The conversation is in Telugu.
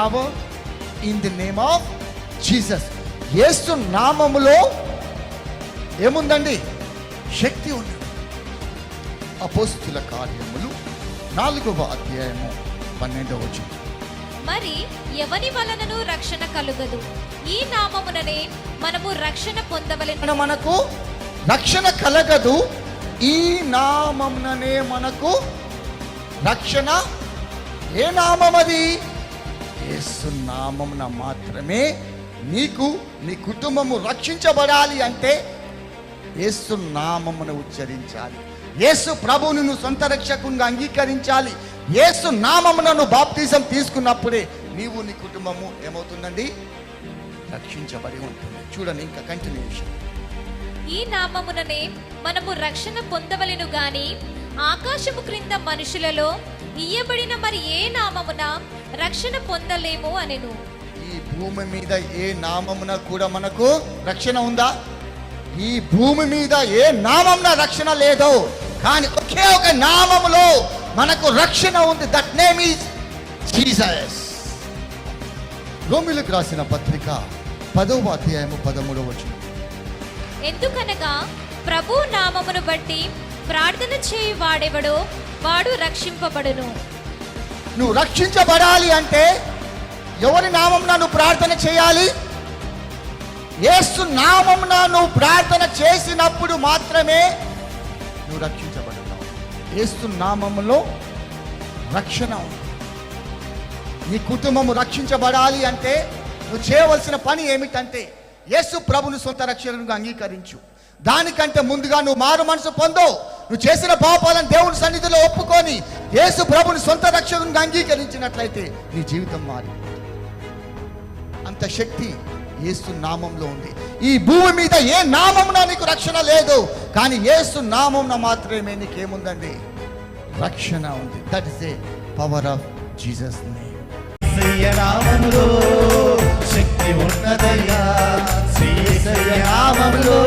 power in the name of Jesus. యేసు నామములో ఏముందండి? శక్తి ఉంది. అపోస్తుల కార్యములు 4వ అధ్యాయము 12వ వచనం. మరి ఎవని వలనను రక్షణ కలుగదు, ఈ నామముననే మనము రక్షణ పొందవలెను. మనకు రక్షణ కలగదు, ఈ నామముననే మనకు రక్షణ. ఏ నామం అది? యేసు నామమున మాత్రమే నీకు నీ కుటుంబము రక్షించబడాలి అంటే యేసు నామమును ఉచ్చరించాలి. యేసు ప్రభువును నువ్వు సొంత రక్షకునిగా అంగీకరించాలి. యేసు నామమును బాప్తిజం తీసుకున్నప్పుడే నీవు నీ కుటుంబము ఏమవుతుందండి? రక్షించబడి ఉంటుంది. చూడండి ఇంకా కంటిన్యూషన్. ఈ నామముననే మనము రక్షణ పొందవలెను గాని ఆకాశము క్రింద మనుషులలో ఇయ్యబడిన మరి ఏ నామమున రక్షణ పొందలేము అనెను. ఈ భూమి మీద ఏ నామమున కూడా మనకు రక్షణ ఉందా? ఈ భూమి మీద ఏ నామమున రక్షణ లేదు, కానీ ఒకే ఒక నామములో మనకు రక్షణ ఉంది. That name is Jesus. రోమీయులకు రాసిన పత్రిక 10వ అధ్యాయము 13వ వచనం. ఎందుకనగా ప్రభు నామమును బట్టి ప్రార్థన చేయు వాడెవడో వాడు రక్షింపబడును. నువ్వు రక్షించబడాలి అంటే ఎవరి నామమున నువ్వు ప్రార్థన చేయాలి? యేసు నామమున నువ్వు ప్రార్థన చేసినప్పుడు మాత్రమే నువ్వు రక్షించబడతావు. యేసు నామములో రక్షణ ఉంది. నీ కుటుంబము రక్షించబడాలి అంటే నువ్వు చేయవలసిన పని ఏమిటంటే యేసు ప్రభుని సొంత రక్షకునిగా అంగీకరించు. దానికంటే ముందుగా నువ్వు మారు మనసు పొందు. నువ్వు చేసిన పాపాలను దేవుని సన్నిధిలో ఒప్పుకొని యేసు ప్రభుని సొంత రక్షకునిగా అంగీకరించినట్లయితే నీ జీవితం మారి. అంత శక్తి యేసు నామంలో ఉంది. ఈ భూమి మీద ఏ నామమున నీకు రక్షణ లేదు, కానీ యేసు నామమున మాత్రమే నీకేముందండి? రక్షణ ఉంది. That is a power of Jesus name. నామములో శక్తి ఉన్నదయ్యా, శ్రీ నామములో